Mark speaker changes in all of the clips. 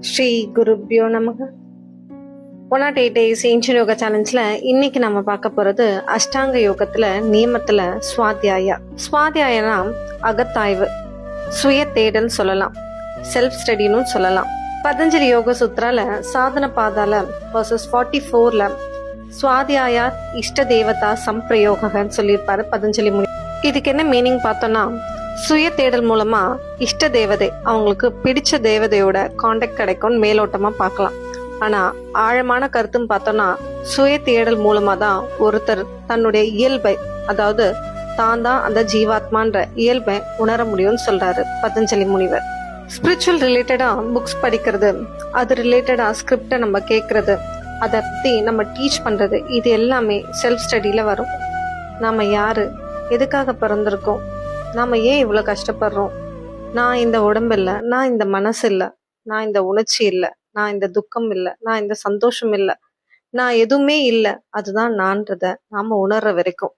Speaker 1: ஸ்ரீ குருப்யோ நமக. 108 days ancient yoga சேலஞ்சில் இன்னைக்கு நம்ம பார்க்க போறது அஷ்டாங்க யோகத்துல நியமத்துல சுவாத்தியாயனா அகத்தாய்வு, சுய தேடல் சொல்லலாம், செல்ஃப் ஸ்டடின்னு சொல்லலாம். பதஞ்சலி யோக சுத்ரால சாதன பாதால வர்சஸ் 44ல சுவாத்தியாயா இஷ்ட தேவதா சம்பிரயோகன்னு சொல்லியிருப்பாரு பதஞ்சலி முனி. இதுக்கு என்ன மீனிங் பார்த்தோம்னா, சுய தேடல் மூலமா இஷ்ட தேவதை, அவங்களுக்கு பிடிச்ச தேவதையோட காண்டாக்ட் கிடைக்கும் மேலோட்டமா பார்க்கலாம். ஆனா ஆழமான கருத்துன்னு பார்த்தோம்னா, சுய தேடல் மூலமா தான் ஒருத்தர் தன்னுடைய இயல்பை, அதாவது தான் தான் அந்த ஜீவாத்மான்ற இயல்பை உணர முடியும்னு சொல்றாரு பதஞ்சலி முனிவர். ஸ்பிரிச்சுவல் ரிலேட்டடா புக்ஸ் படிக்கிறது, அது ரிலேட்டடா ஸ்கிரிப்டை நம்ம கேட்கறது, அதை பத்தி நம்ம டீச் பண்றது, இது எல்லாமே செல்ஃப் ஸ்டடியில வரும். நாம யாரு, எதுக்காக பிறந்திருக்கோம், நாம ஏன் இவ்வளவு கஷ்டப்படுறோம், நான் இந்த உடம்பு இல்லை, நான் இந்த மனசு இல்லை, நான் இந்த உணர்ச்சி இல்லை, நான் இந்த துக்கம் இல்லை, நான் இந்த சந்தோஷம் இல்லை, நான் எதுவுமே இல்லை, அதுதான் நான்றத நாம உணர்ற வரைக்கும்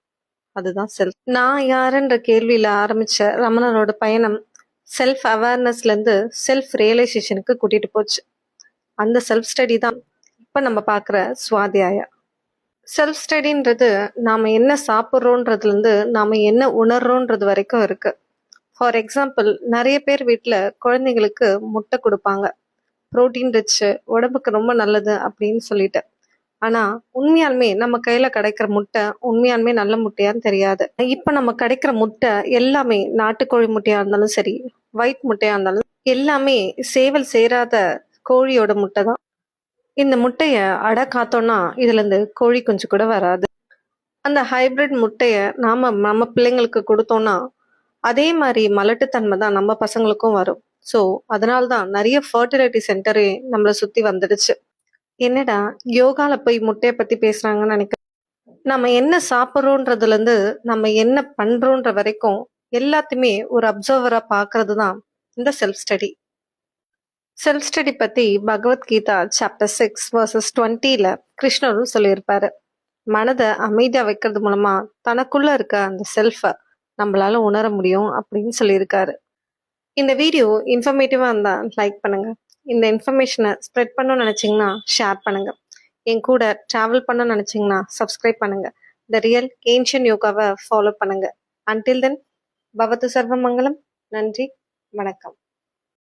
Speaker 1: அதுதான் செல்ஃப். நான் யாருன்ற கேள்வியில ஆரம்பிச்ச ரமணனோட பயணம் செல்ஃப் அவேர்னஸ்ல இருந்து செல்ஃப் ரியலைசேஷனுக்கு கூட்டிட்டு போச்சு. அந்த செல்ஃப் ஸ்டடி தான் இப்ப நம்ம பாக்குற சுவாத்தியாயா. செல்ஃப் ஸ்டடின்றது நாம என்ன சாப்பிட்றோன்றதுல இருந்து நாம என்ன உணர்றோன்றது வரைக்கும் இருக்கு. ஃபார் எக்ஸாம்பிள், நிறைய பேர் வீட்டில் குழந்தைங்களுக்கு முட்டை கொடுப்பாங்க, ப்ரோட்டீன் ரிச்சு, உடம்புக்கு ரொம்ப நல்லது அப்படின்னு சொல்லிட்டு. ஆனா உண்மையாலுமே நம்ம கையில கிடைக்கிற முட்டை உண்மையாலுமே நல்ல முட்டையான்னு தெரியாது. இப்ப நம்ம கிடைக்கிற முட்டை எல்லாமே நாட்டுக்கோழி முட்டையா இருந்தாலும் சரி, ஒயிட் முட்டையா இருந்தாலும் எல்லாமே சேவல் சேராத கோழியோட முட்டை தான். இந்த முட்டைய அடை காத்தோம்னா இதுல இருந்து கோழி குஞ்சு கூட வராது. அந்த ஹைபிரிட் முட்டைய நம்ம பிள்ளைங்களுக்கு கொடுத்தோம்னா அதே மாதிரி மலட்டுத்தன்மை தான் நம்ம பசங்களுக்கும் வரும். ஸோ அதனால்தான் நிறைய ஃபர்டிலிட்டி சென்டரே நம்மளை சுத்தி வந்துடுச்சு. என்னடா யோகால போய் முட்டையை பத்தி பேசுறாங்கன்னு நினைக்க, நம்ம என்ன சாப்பிட்றோன்றதுல இருந்து நம்ம என்ன பண்றோன்ற வரைக்கும் எல்லாத்தையுமே ஒரு அப்சர்வரா பாக்குறது தான் இந்த செல்ஃப் ஸ்டடி. செல்ஃப் ஸ்டடி பத்தி பகவத்கீதா சாப்டர் 6 vs 20ல கிருஷ்ணரும் சொல்லியிருப்பாரு. மனதை அமைதியா வைக்கிறது மூலமா தனக்குள்ள இருக்க அந்த செல்ஃபை நம்மளால உணர முடியும் அப்படின்னு சொல்லியிருக்காரு. இந்த வீடியோ இன்ஃபர்மேட்டிவா இருந்தா லைக் பண்ணுங்க. இந்த இன்ஃபர்மேஷனை ஸ்ப்ரெட் பண்ணணும்னு நினைச்சீங்கன்னா ஷேர் பண்ணுங்க. என் கூட டிராவல் பண்ண நினைச்சீங்கன்னா சப்ஸ்கிரைப் பண்ணுங்க. த ரியல் ஏன்ஷியன் யோகாவை ஃபாலோ பண்ணுங்க. அன்டில் தென், பவத்து சர்வமங்கலம். நன்றி, வணக்கம்.